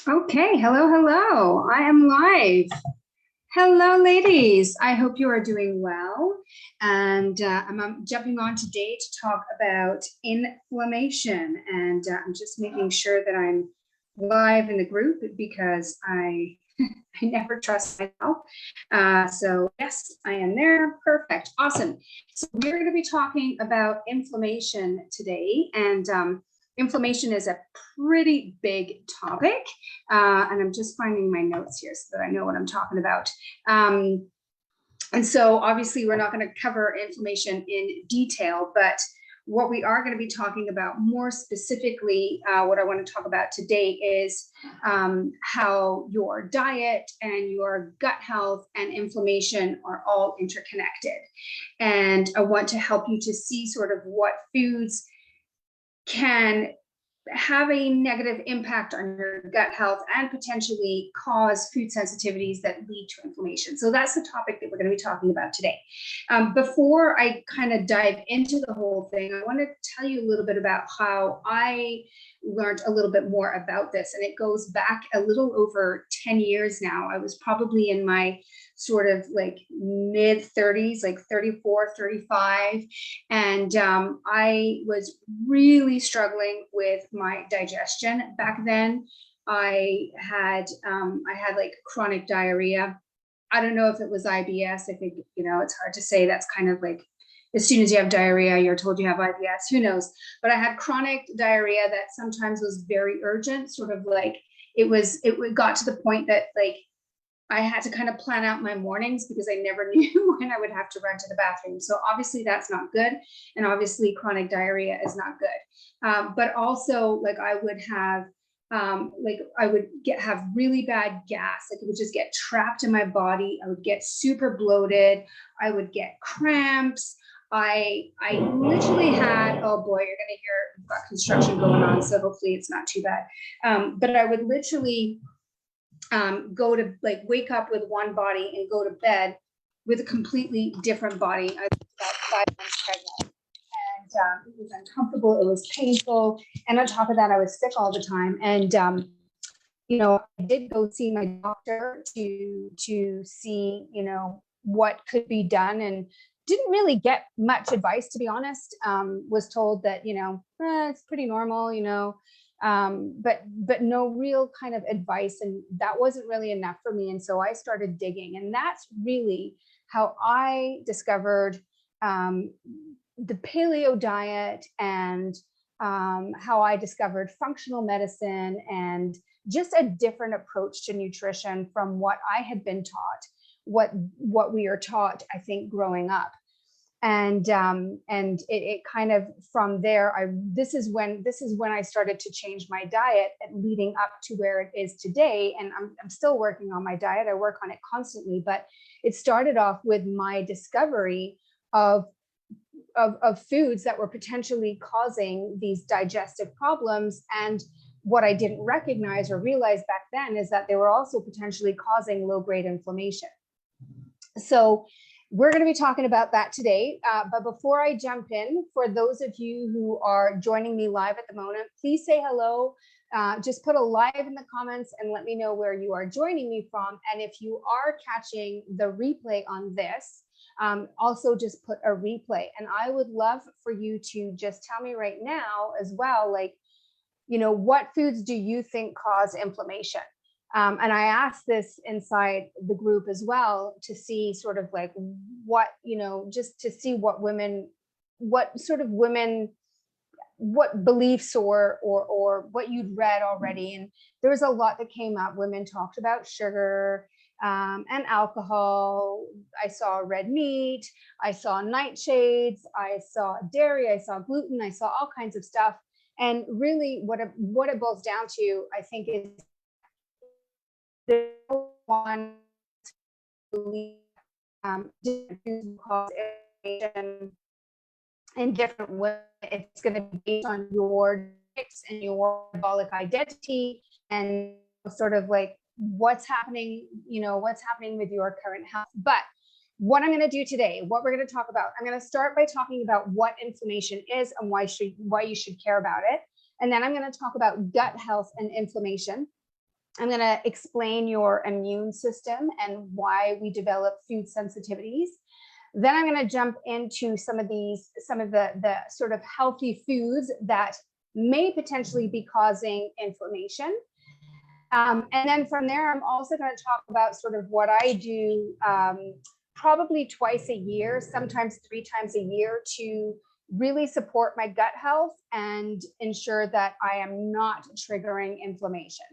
Okay, hello. I am live. Hello, ladies. I hope you are doing well. And I'm jumping on today to talk about inflammation. And I'm just making sure that I'm live in the group because I never trust myself. So yes, I am there. Perfect. Awesome. So we're going to be talking about inflammation today. And inflammation is a pretty big topic. And I'm just finding my notes here so that I know what I'm talking about. And so obviously we're not going to cover inflammation in detail, but what we are going to be talking about more specifically, what I want to talk about today is how your diet and your gut health and inflammation are all interconnected. And I want to help you to see sort of what foods can have a negative impact on your gut health and potentially cause food sensitivities that lead to inflammation. So that's the topic that we're going to be talking about today. Before I kind of dive into the whole thing, I want to tell you a little bit about how I learned a little bit more about this. And it goes back a little over 10 years now. I was probably in my sort of like mid 30s, like 34, 35. And I was really struggling with my digestion back then. I had like chronic diarrhea. I don't know if it was IBS. I think, it's hard to say. That's kind of like, as soon as you have diarrhea, you're told you have IBS, who knows? But I had chronic diarrhea that sometimes was very urgent, sort of like it got to the point that like I had to kind of plan out my mornings because I never knew when I would have to run to the bathroom. So obviously that's not good. And obviously chronic diarrhea is not good. But also like I would have, have really bad gas. Like it would just get trapped in my body. I would get super bloated. I would get cramps. I literally had, oh boy, you're going to hear we've got construction going on. So hopefully it's not too bad. But I would literally go to like wake up with one body and go to bed with a completely different body. I was about 5 months pregnant, and it was uncomfortable. It was painful, and on top of that, I was sick all the time. And I did go see my doctor to see what could be done, and didn't really get much advice, to be honest. Was told that it's pretty normal, but no real kind of advice, and that wasn't really enough for me. And so I started digging, and that's really how I discovered the paleo diet, and how I discovered functional medicine, and just a different approach to nutrition from what I had been taught, what we are taught, I think, growing up. And it kind of from there, this is when I started to change my diet, leading up to where it is today. And I'm still working on my diet. I work on it constantly, but it started off with my discovery of foods that were potentially causing these digestive problems. And what I didn't recognize or realize back then is that they were also potentially causing low-grade inflammation. So we're going to be talking about that today. But before I jump in, for those of you who are joining me live at the moment, please say hello. Just put a live in the comments and let me know where you are joining me from. And if you are catching the replay on this, also just put a replay. And I would love for you to just tell me right now as well, like, what foods do you think cause inflammation? And I asked this inside the group as well to see sort of like what, just to see what beliefs or what you'd read already. And there was a lot that came up. Women talked about sugar and alcohol. I saw red meat. I saw nightshades. I saw dairy. I saw gluten. I saw all kinds of stuff. And really what it boils down to, I think, is there's one belief in different ways. It's going to be based on your genetics and your metabolic identity, and sort of like what's happening with your current health. But what I'm going to do today, what we're going to talk about, I'm going to start by talking about what inflammation is and why you should care about it. And then I'm going to talk about gut health and inflammation. I'm going to explain your immune system and why we develop food sensitivities. Then I'm going to jump into some of the sort of healthy foods that may potentially be causing inflammation. And then from there, I'm also going to talk about sort of what I do probably twice a year, sometimes 3 times a year, to really support my gut health and ensure that I am not triggering inflammation.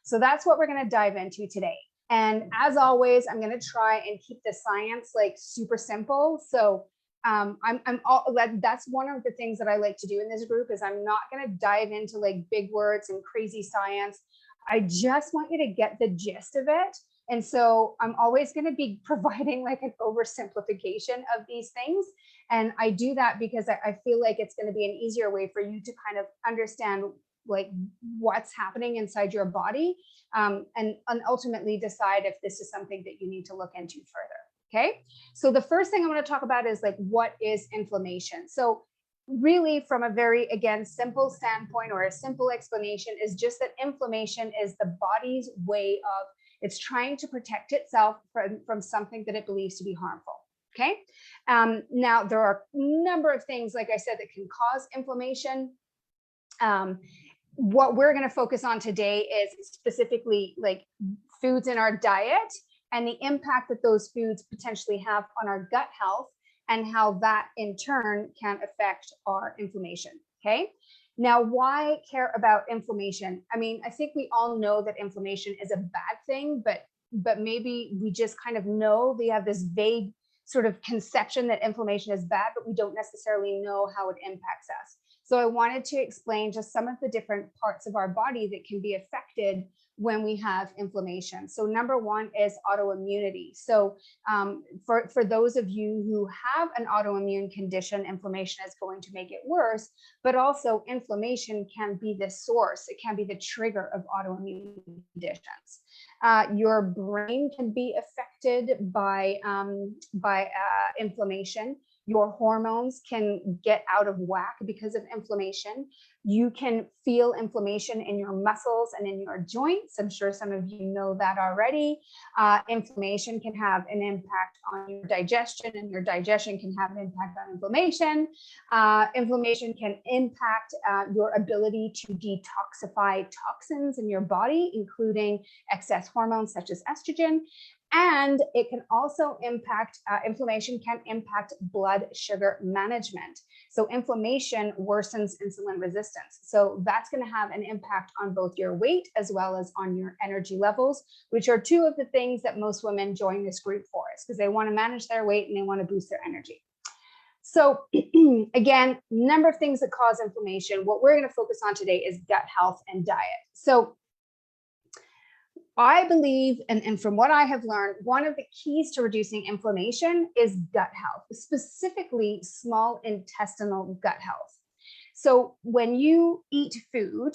So that's what we're going to dive into today. And as always, I'm going to try and keep the science like super simple. So that's one of the things that I like to do in this group is I'm not going to dive into like big words and crazy science. I just want you to get the gist of it. And so I'm always going to be providing like an oversimplification of these things. And I do that because I feel like it's going to be an easier way for you to kind of understand like what's happening inside your body, and ultimately decide if this is something that you need to look into further. Okay. So the first thing I want to talk about is like, what is inflammation? So really from a very, again, simple standpoint or a simple explanation is just that inflammation is the body's way of, it's trying to protect itself from something that it believes to be harmful. Okay. Now there are a number of things, like I said, that can cause inflammation. What we're going to focus on today is specifically like foods in our diet and the impact that those foods potentially have on our gut health and how that in turn can affect our inflammation. Okay. Now, why care about inflammation? I mean, I think we all know that inflammation is a bad thing, but maybe we just kind of know, we have this vague sort of conception that inflammation is bad, but we don't necessarily know how it impacts us. So I wanted to explain just some of the different parts of our body that can be affected when we have inflammation. So number one is autoimmunity. So for those of you who have an autoimmune condition, inflammation is going to make it worse, but also inflammation can be the source. It can be the trigger of autoimmune conditions. Your brain can be affected by inflammation. Your hormones can get out of whack because of inflammation. You can feel inflammation in your muscles and in your joints. I'm sure some of you know that already. Inflammation can have an impact on your digestion, and your digestion can have an impact on inflammation. Inflammation can impact your ability to detoxify toxins in your body, including excess hormones such as estrogen. And it can also impact, inflammation can impact blood sugar management. So inflammation worsens insulin resistance. So that's going to have an impact on both your weight as well as on your energy levels, which are two of the things that most women join this group for, is because they want to manage their weight and they want to boost their energy. So again, number of things that cause inflammation. What we're going to focus on today is gut health and diet. So I believe, and from what I have learned, one of the keys to reducing inflammation is gut health, specifically small intestinal gut health. So when you eat food,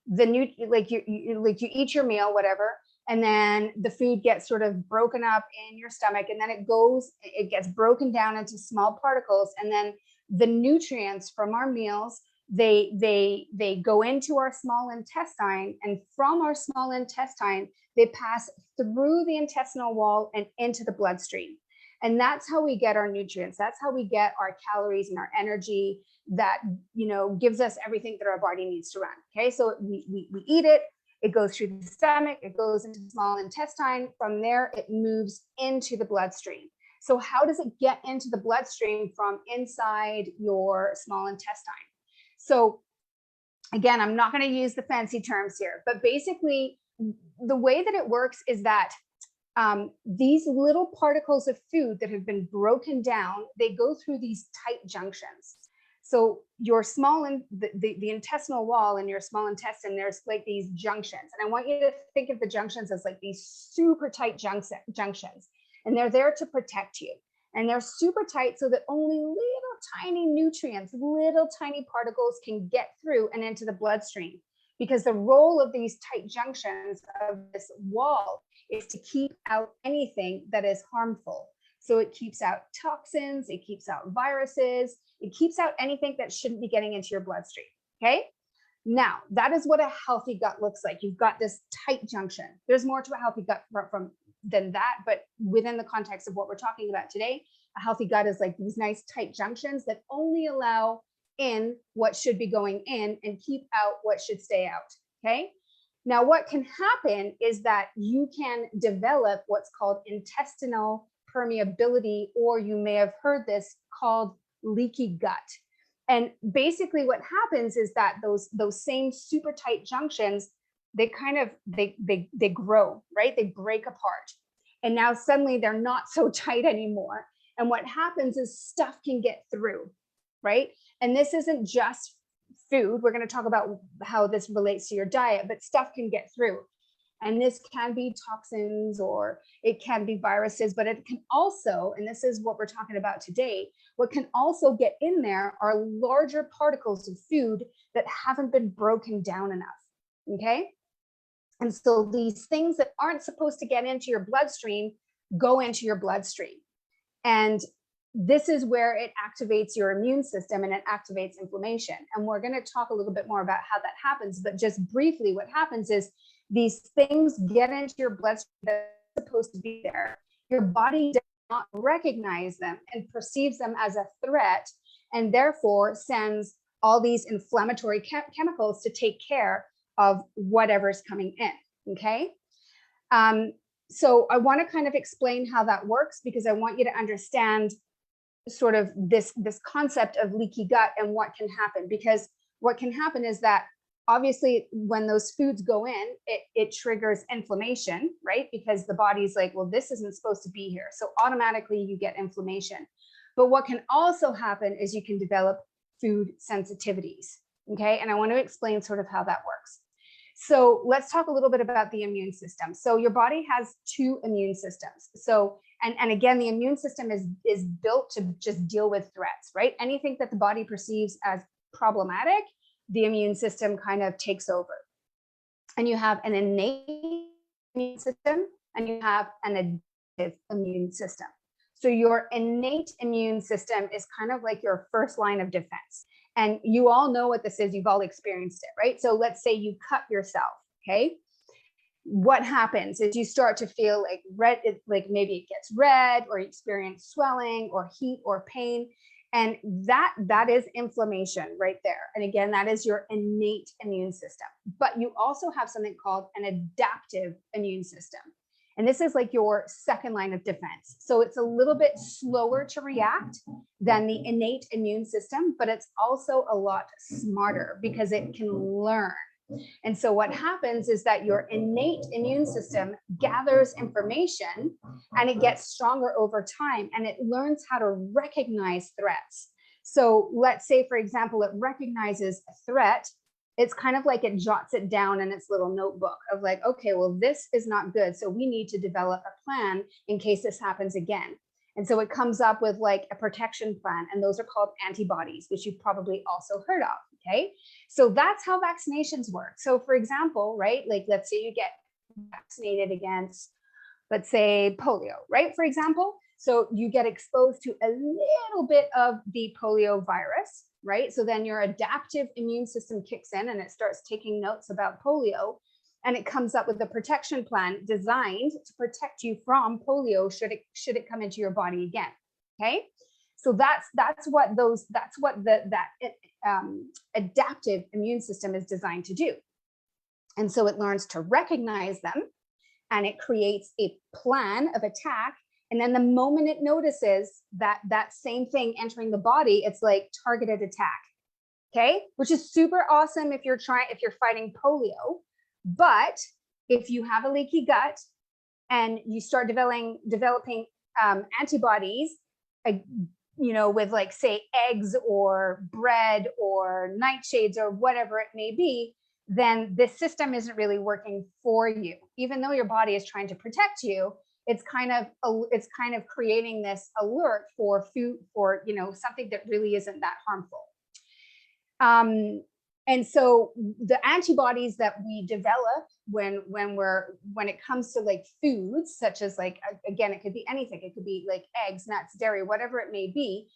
you eat your meal, whatever, and then the food gets sort of broken up in your stomach, and then it gets broken down into small particles, and then the nutrients from our meals, they go into our small intestine, and from our small intestine, they pass through the intestinal wall and into the bloodstream. And that's how we get our nutrients. That's how we get our calories and our energy that, gives us everything that our body needs to run. Okay. So we eat it, it goes through the stomach, it goes into the small intestine. From there, it moves into the bloodstream. So how does it get into the bloodstream from inside your small intestine? So again, I'm not going to use the fancy terms here, but basically the way that it works is that these little particles of food that have been broken down, they go through these tight junctions. So your the intestinal wall in your small intestine, there's like these junctions. And I want you to think of the junctions as like these super tight junctions. And they're there to protect you. And they're super tight so that only little tiny nutrients, little tiny particles can get through and into the bloodstream. Because the role of these tight junctions of this wall is to keep out anything that is harmful. So it keeps out toxins, it keeps out viruses, it keeps out anything that shouldn't be getting into your bloodstream. Okay. Now, that is what a healthy gut looks like. You've got this tight junction. There's more to a healthy gut than that, but within the context of what we're talking about today, a healthy gut is like these nice tight junctions that only allow in what should be going in and keep out what should stay out, okay? Now, what can happen is that you can develop what's called intestinal permeability, or you may have heard this called leaky gut. And basically what happens is that those same super tight junctions, they kind of, they grow, right? They break apart. And now suddenly they're not so tight anymore. And what happens is stuff can get through, right? And this isn't just food. We're going to talk about how this relates to your diet, but stuff can get through. And this can be toxins or it can be viruses, but it can also, and this is what we're talking about today, what can also get in there are larger particles of food that haven't been broken down enough, okay? And so these things that aren't supposed to get into your bloodstream go into your bloodstream. And this is where it activates your immune system and it activates inflammation. And we're going to talk a little bit more about how that happens. But just briefly, what happens is these things get into your bloodstream that are supposed to be there. Your body does not recognize them and perceives them as a threat, and therefore sends all these inflammatory chemicals to take care of whatever's coming in, okay? So I want to kind of explain how that works, because I want you to understand sort of this concept of leaky gut and what can happen. Because what can happen is that obviously when those foods go in, it triggers inflammation, right? Because the body's like, well, this isn't supposed to be here. So automatically you get inflammation. But what can also happen is you can develop food sensitivities, okay? And I want to explain sort of how that works. So let's talk a little bit about the immune system. So your body has two immune systems. So, and again, the immune system is built to just deal with threats, right? Anything that the body perceives as problematic, the immune system kind of takes over. And you have an innate immune system and you have an adaptive immune system. So your innate immune system is kind of like your first line of defense. And you all know what this is. You've all experienced it, right? So let's say you cut yourself, okay? What happens is you start to feel like red, like maybe it gets red, or you experience swelling or heat or pain. And that is inflammation right there. And again, that is your innate immune system. But you also have something called an adaptive immune system. And this is like your second line of defense. So it's a little bit slower to react than the innate immune system, but it's also a lot smarter because it can learn. And so what happens is that your innate immune system gathers information and it gets stronger over time, and it learns how to recognize threats. So let's say, for example, it recognizes a threat. It's kind of like it jots it down in its little notebook of like, okay, well, this is not good. So we need to develop a plan in case this happens again. And so it comes up with like a protection plan, and those are called antibodies, which you've probably also heard of, okay? So that's how vaccinations work. So for example, right, like let's say you get vaccinated against, let's say, polio, right, for example. So you get exposed to a little bit of the polio virus, right? So then your adaptive immune system kicks in and it starts taking notes about polio, and it comes up with a protection plan designed to protect you from polio should it come into your body again. Okay, so that's what adaptive immune system is designed to do. And so it learns to recognize them, and it creates a plan of attack. And then the moment it notices that same thing entering the body, it's like targeted attack. Okay, which is super awesome if you're fighting polio. But if you have a leaky gut and you start developing antibodies, with like say eggs or bread or nightshades or whatever it may be, then this system isn't really working for you. Even though your body is trying to protect you, it's kind of creating this alert for food, for something that really isn't that harmful. And so the antibodies that we develop when it comes to like foods, such as like, again, it could be anything. It could be like eggs, nuts, dairy, whatever it may be.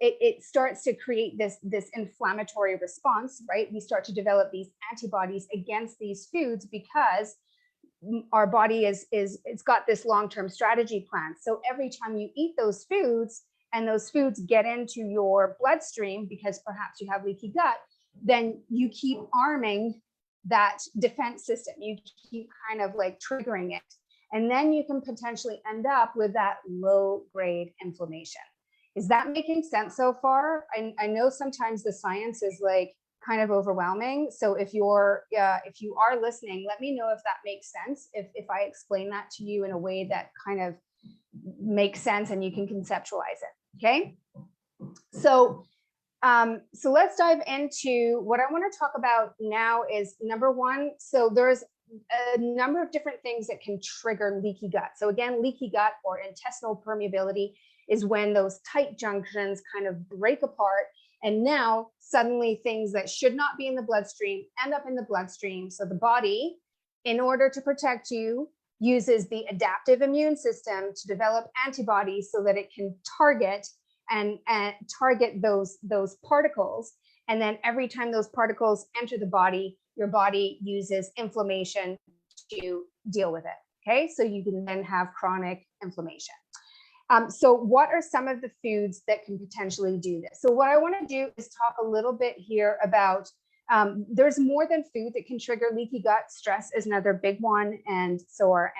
it starts to create this inflammatory response, right? We start to develop these antibodies against these foods because our body it's got this long-term strategy plan. So every time you eat those foods and those foods get into your bloodstream, because perhaps you have leaky gut, then you keep arming that defense system. You keep kind of like triggering it. And then you can potentially end up with that low grade inflammation. Is that making sense so far? I know sometimes the science is like kind of overwhelming. So if you are listening, let me know if that makes sense. If I explain that to you in a way that kind of makes sense and you can conceptualize it. Okay. So let's dive into what I want to talk about now is number one. So there's a number of different things that can trigger leaky gut. So again, leaky gut or intestinal permeability is when those tight junctions kind of break apart. And now suddenly things that should not be in the bloodstream end up in the bloodstream. So the body, in order to protect you, uses the adaptive immune system to develop antibodies so that it can target and target those particles. And then every time those particles enter the body, your body uses inflammation to deal with it. Okay, so you can then have chronic inflammation. So what are some of the foods that can potentially do this? So what I want to do is talk a little bit here about there's more than food that can trigger leaky gut. Stress is another big one, and so are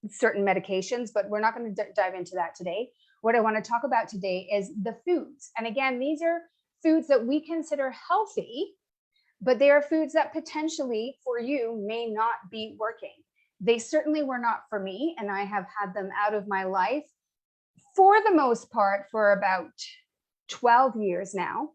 certain medications, but we're not going to dive into that today. What I want to talk about today is the foods. And again, these are foods that we consider healthy, but they are foods that potentially for you may not be working. They certainly were not for me, and I have had them out of my life for the most part for about 12 years now.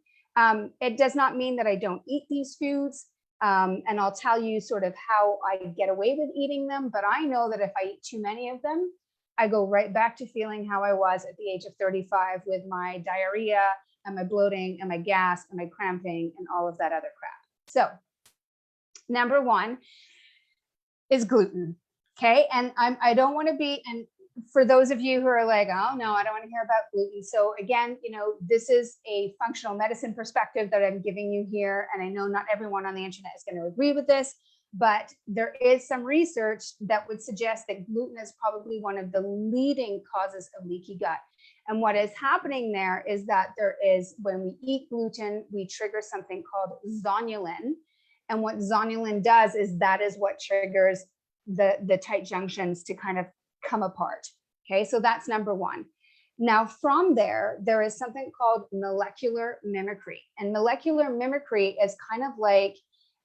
It does not mean that I don't eat these foods. And I'll tell you sort of how I get away with eating them. But I know that if I eat too many of them, I go right back to feeling how I was at the age of 35 with my diarrhea and my bloating and my gas and my cramping and all of that other crap. So number one is gluten. Okay. And I don't want to be, and for those of you who are like, oh no, I don't want to hear about gluten. So again, this is a functional medicine perspective that I'm giving you here. And I know not everyone on the internet is going to agree with this, but there is some research that would suggest that gluten is probably one of the leading causes of leaky gut. And what is happening there is that when we eat gluten, we trigger something called zonulin. And what zonulin does is that is what triggers the tight junctions to kind of come apart. Okay, so that's number one. Now from there is something called molecular mimicry, and molecular mimicry is kind of like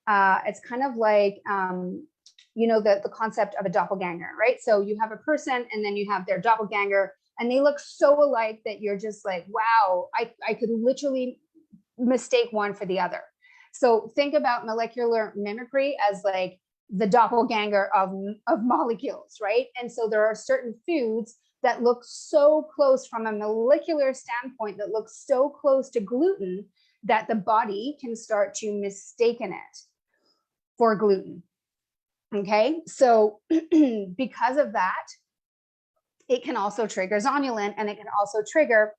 the concept of a doppelganger, right? So you have a person and then you have their doppelganger, and they look so alike that you're just like, wow, I could literally mistake one for the other. So think about molecular mimicry as like the doppelganger of molecules, right? And so there are certain foods that look so close from a molecular standpoint, that look so close to gluten, that the body can start to mistaken it for gluten. Okay, so because of that, it can also trigger zonulin, and it can also trigger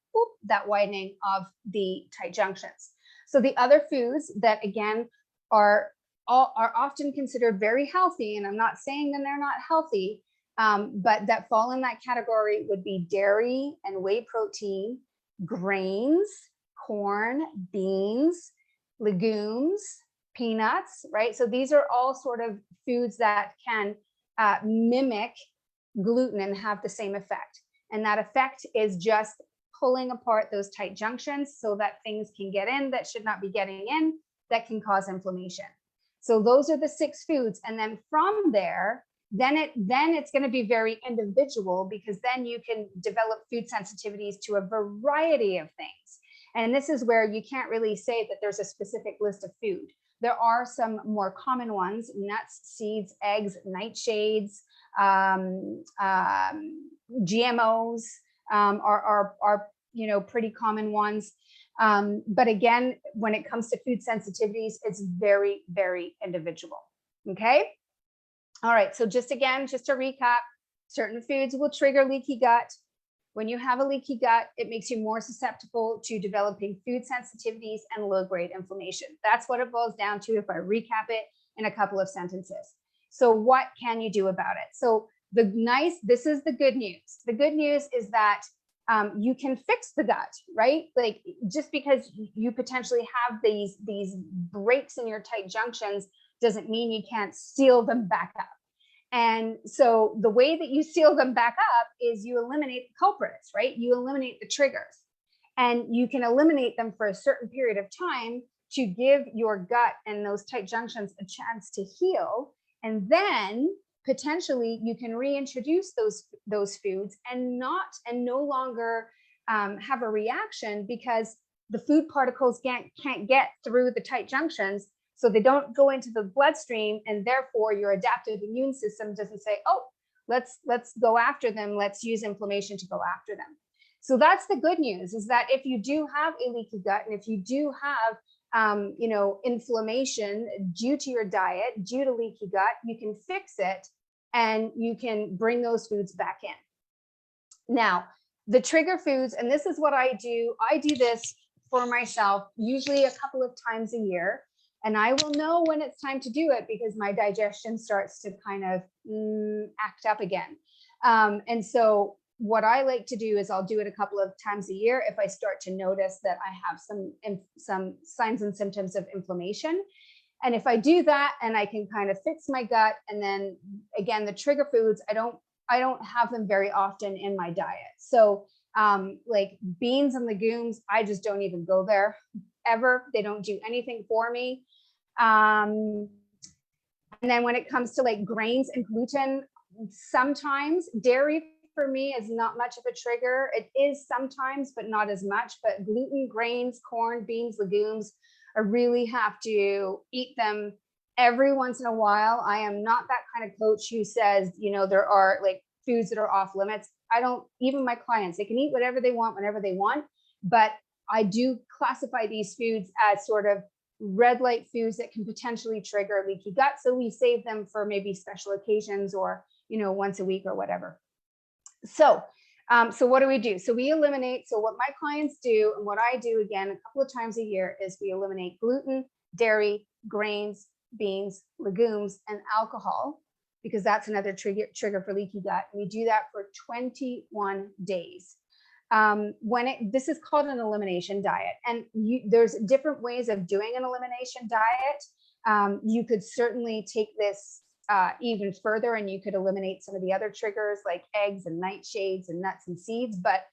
that widening of the tight junctions. So the other foods that again are often considered very healthy, and I'm not saying that they're not healthy, but that fall in that category would be dairy and whey protein, grains, corn, beans, legumes, peanuts, right? So these are all sort of foods that can mimic gluten and have the same effect. And that effect is just pulling apart those tight junctions so that things can get in that should not be getting in, that can cause inflammation. So those are the 6 foods. And then from there, then it's going to be very individual, because then you can develop food sensitivities to a variety of things. And this is where you can't really say that there's a specific list of food. There are some more common ones: nuts, seeds, eggs, nightshades, GMOs are pretty common ones. But again, when it comes to food sensitivities, it's very, very individual. Okay. All right. So just to recap, certain foods will trigger leaky gut. When you have a leaky gut, it makes you more susceptible to developing food sensitivities and low-grade inflammation. That's what it boils down to if I recap it in a couple of sentences. So what can you do about it? So this is the good news. The good news is that you can fix the gut, right? Like just because you potentially have these breaks in your tight junctions doesn't mean you can't seal them back up. And so the way that you seal them back up is you eliminate the culprits, right? You eliminate the triggers, and you can eliminate them for a certain period of time to give your gut and those tight junctions a chance to heal. And then potentially you can reintroduce those foods and no longer have a reaction, because the food particles can't get through the tight junctions. So they don't go into the bloodstream, and therefore your adaptive immune system doesn't say, oh, let's go after them. Let's use inflammation to go after them. So that's the good news, is that if you do have a leaky gut, and if you do have inflammation due to your diet, due to leaky gut, you can fix it and you can bring those foods back in. Now, the trigger foods, and this is what I do this for myself, usually a couple of times a year. And I will know when it's time to do it because my digestion starts to kind of act up again. And so what I like to do is I'll do it a couple of times a year if I start to notice that I have some signs and symptoms of inflammation. And if I do that and I can kind of fix my gut, and then again, the trigger foods, I don't have them very often in my diet. So like beans and legumes, I just don't even go there ever. They don't do anything for me. And then when it comes to like grains and gluten, sometimes dairy for me is not much of a trigger. It is sometimes, but not as much. But gluten, grains, corn, beans, legumes, I really have to eat them every once in a while. I am not that kind of coach who says, there are like foods that are off limits. I don't, even my clients, they can eat whatever they want, whenever they want. But I do classify these foods as sort of red light foods that can potentially trigger leaky gut. So we save them for maybe special occasions or, once a week or whatever. So what do we do? So we eliminate. So what my clients do, and what I do again a couple of times a year, is we eliminate gluten, dairy, grains, beans, legumes, and alcohol, because that's another trigger for leaky gut. And we do that for 21 days. This is called an elimination diet, and there's different ways of doing an elimination diet. You could certainly take this even further, and you could eliminate some of the other triggers like eggs and nightshades and nuts and seeds. But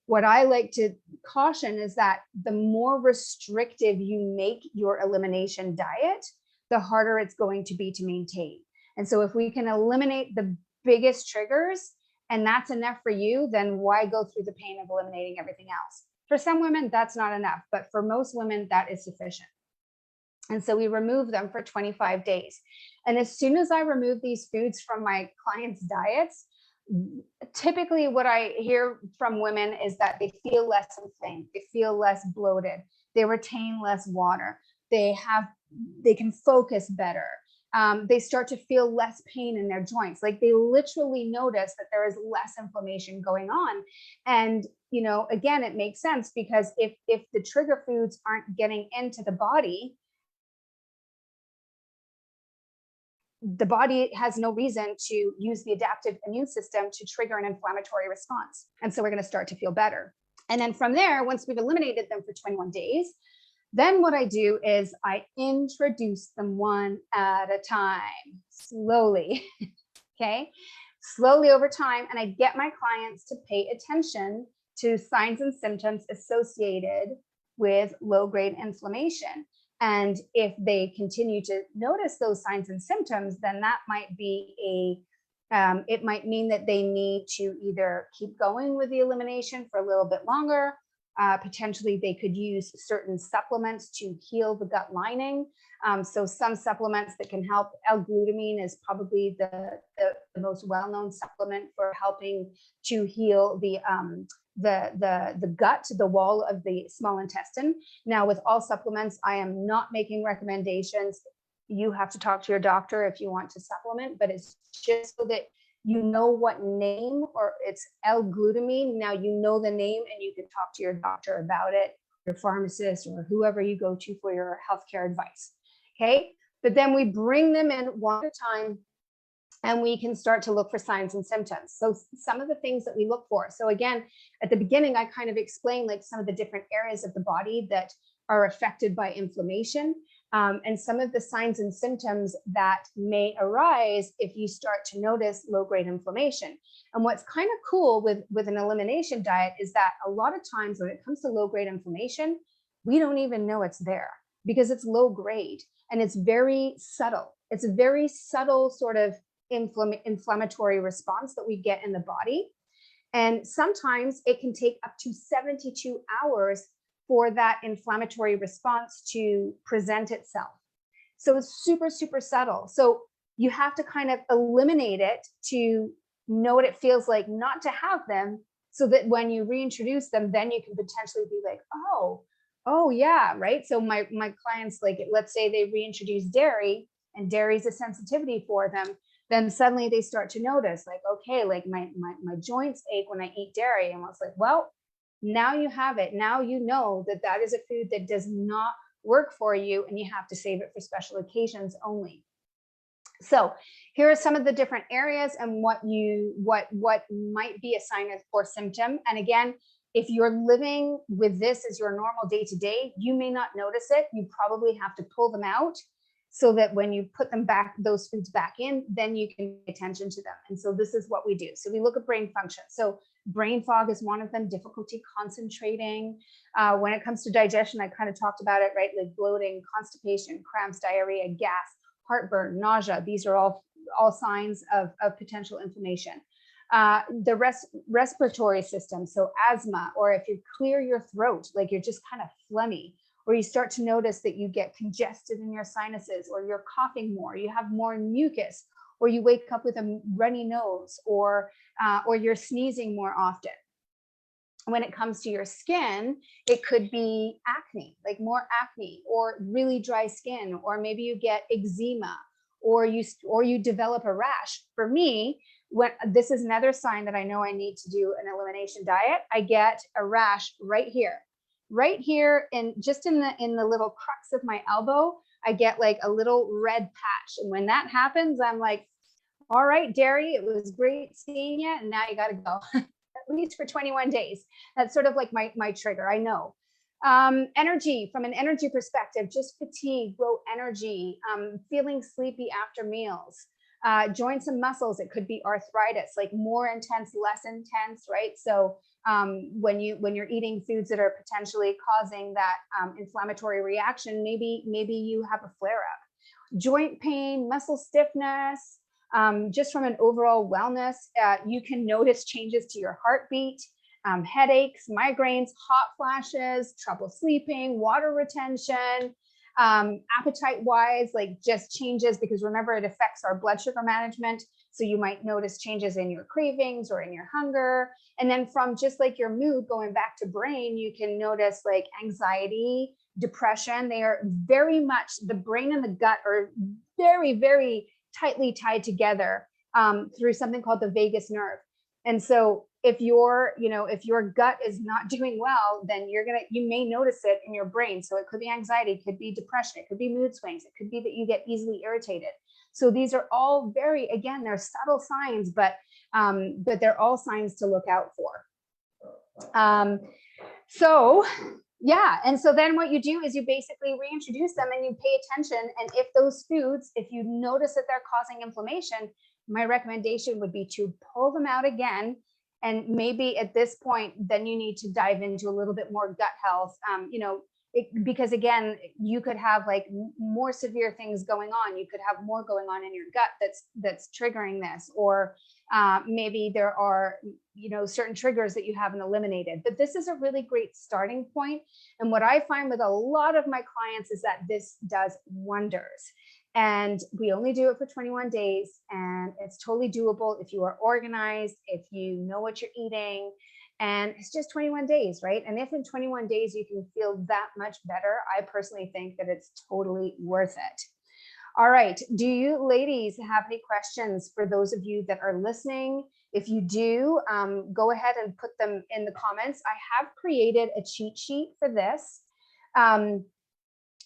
what I like to caution is that the more restrictive you make your elimination diet, the harder it's going to be to maintain. And so if we can eliminate the biggest triggers, and that's enough for you, then why go through the pain of eliminating everything else? For some women, that's not enough, but for most women, that is sufficient. And so we remove them for 25 days. And as soon as I remove these foods from my clients' diets, typically what I hear from women is that they feel less inflamed, they feel less bloated, they retain less water, they can focus better. They start to feel less pain in their joints. Like they literally notice that there is less inflammation going on. And, again, it makes sense, because if the trigger foods aren't getting into the body has no reason to use the adaptive immune system to trigger an inflammatory response. And so we're going to start to feel better. And then from there, once we've eliminated them for 21 days, then what I do is I introduce them one at a time, slowly, okay? Slowly over time. And I get my clients to pay attention to signs and symptoms associated with low-grade inflammation. And if they continue to notice those signs and symptoms, then that might be it might mean that they need to either keep going with the elimination for a little bit longer. Potentially they could use certain supplements to heal the gut lining. So some supplements that can help, L-glutamine is probably the most well-known supplement for helping to heal the gut, the wall of the small intestine. Now, with all supplements, I am not making recommendations. You have to talk to your doctor if you want to supplement, but it's just so that you know what name, or it's L-glutamine. Now you know the name and you can talk to your doctor about it, your pharmacist, or whoever you go to for your healthcare advice. Okay. But then we bring them in one at a time, and we can start to look for signs and symptoms. So some of the things that we look for. So again, at the beginning, I kind of explained like some of the different areas of the body that are affected by inflammation, and some of the signs and symptoms that may arise if you start to notice low-grade inflammation. And what's kind of cool with an elimination diet is that a lot of times when it comes to low-grade inflammation, we don't even know it's there because it's low grade and it's very subtle. It's a very subtle sort of inflammatory response that we get in the body. And sometimes it can take up to 72 hours for that inflammatory response to present itself. So it's super, super subtle. So you have to kind of eliminate it to know what it feels like not to have them, so that when you reintroduce them, then you can potentially be like, oh yeah, right? So my clients, like, let's say they reintroduce dairy and dairy is a sensitivity for them, then suddenly they start to notice like, okay, like my joints ache when I eat dairy. And it's like, well, now you have it. Now you know that that is a food that does not work for you and you have to save it for special occasions only. So here are some of the different areas and what might be a sign or symptom. And again, if you're living with this as your normal day-to-day, you may not notice it. You probably have to pull them out so that when you put them back, those foods back in, then you can pay attention to them. And so this is what we do. So we look at brain function. So brain fog is one of them, difficulty concentrating. When it comes to digestion, I kind of talked about it, right? Like bloating, constipation, cramps, diarrhea, gas, heartburn, nausea. These are all signs of potential inflammation. The respiratory system, so asthma, or if you clear your throat, like you're just kind of phlegmy, or you start to notice that you get congested in your sinuses, or you're coughing more, you have more mucus, or you wake up with a runny nose, or you're sneezing more often. When it comes to your skin, it could be acne, like more acne, or really dry skin, or maybe you get eczema, or you develop a rash. For me, this is another sign that I know I need to do an elimination diet. I get a rash right here, and just in the little crux of my elbow, I get like a little red patch. And when that happens, I'm like, all right, dairy, it was great seeing you, and now you got to go. At least for 21 days. That's sort of like my trigger, I know. Energy, from an energy perspective, just fatigue, low energy, feeling sleepy after meals. Joints and muscles, it could be arthritis, like more intense, less intense, right? So when you're eating foods that are potentially causing that inflammatory reaction, maybe you have a flare-up. Joint pain, muscle stiffness, just from an overall wellness, you can notice changes to your heartbeat, headaches, migraines, hot flashes, trouble sleeping, water retention, appetite-wise, like just changes, because remember, it affects our blood sugar management. So you might notice changes in your cravings or in your hunger. And then from just like your mood, going back to brain, you can notice like anxiety, depression. They are very much, the brain and the gut are very, very tightly tied together through something called the vagus nerve. And so if your gut is not doing well, then you may notice it in your brain. So it could be anxiety, it could be depression, it could be mood swings, it could be that you get easily irritated. So these are all again, they're subtle signs, but they're all signs to look out for. So yeah, and so then what you do is you basically reintroduce them and you pay attention. And if those foods, if you notice that they're causing inflammation, my recommendation would be to pull them out again. And maybe at this point, then you need to dive into a little bit more gut health, because again, you could have like more severe things going on. You could have more going on in your gut that's triggering this, or maybe there are, certain triggers that you haven't eliminated. But this is a really great starting point. And what I find with a lot of my clients is that this does wonders. And we only do it for 21 days, and it's totally doable if you are organized, if you know what you're eating, and it's just 21 days, right? And if in 21 days you can feel that much better, I personally think that it's totally worth it. All right. Do you ladies have any questions for those of you that are listening? If you do, go ahead and put them in the comments. I have created a cheat sheet for this.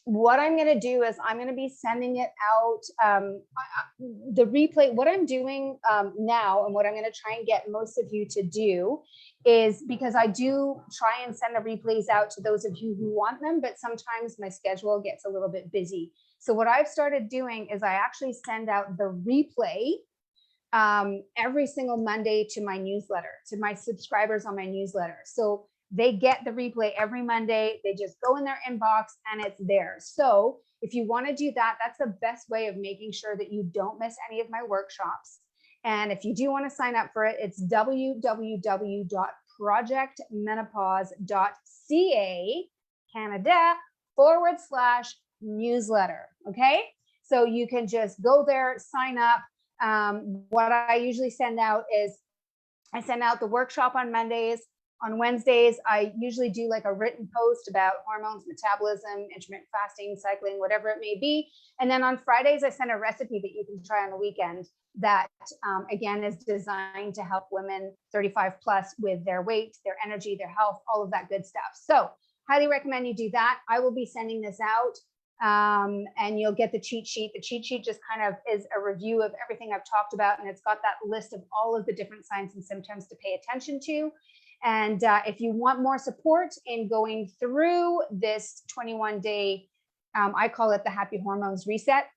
What I'm going to do is I'm going to be sending it out. The replay, what I'm doing now, and what I'm going to try and get most of you to do is, because I do try and send the replays out to those of you who want them, but sometimes my schedule gets a little bit busy. So what I've started doing is I actually send out the replay every single Monday to my newsletter, to my subscribers on my newsletter. So they get the replay every Monday. They just go in their inbox and it's there. So if you want to do that, that's the best way of making sure that you don't miss any of my workshops. And if you do want to sign up for it, it's www.projectmenopause.ca Canada/newsletter. Okay. So you can just go there, sign up. What I usually send out is I send out the workshop on Mondays. On Wednesdays, I usually do like a written post about hormones, metabolism, intermittent fasting, cycling, whatever it may be. And then on Fridays, I send a recipe that you can try on the weekend that, again, is designed to help women 35 plus with their weight, their energy, their health, all of that good stuff. So highly recommend you do that. I will be sending this out. And you'll get the cheat sheet. The cheat sheet just kind of is a review of everything I've talked about, and it's got that list of all of the different signs and symptoms to pay attention to. And if you want more support in going through this 21-day, I call it the Happy Hormones Reset,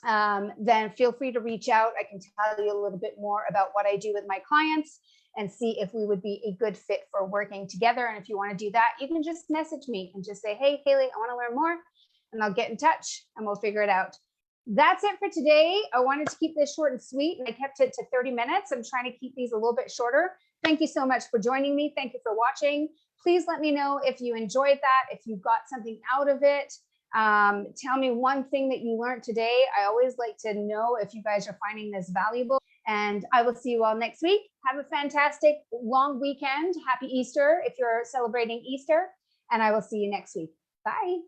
then feel free to reach out. I can tell you a little bit more about what I do with my clients and see if we would be a good fit for working together. And if you want to do that, you can just message me and just say, hey, Haley, I want to learn more. And I'll get in touch and we'll figure it out. That's it for today. I wanted to keep this short and sweet, and I kept it to 30 minutes. I'm trying to keep these a little bit shorter. Thank you so much for joining me. Thank you for watching. Please let me know if you enjoyed that, if you got something out of it. Tell me one thing that you learned today. I always like to know if you guys are finding this valuable. And I will see you all next week. Have a fantastic long weekend. Happy Easter if you're celebrating Easter. And I will see you next week. Bye.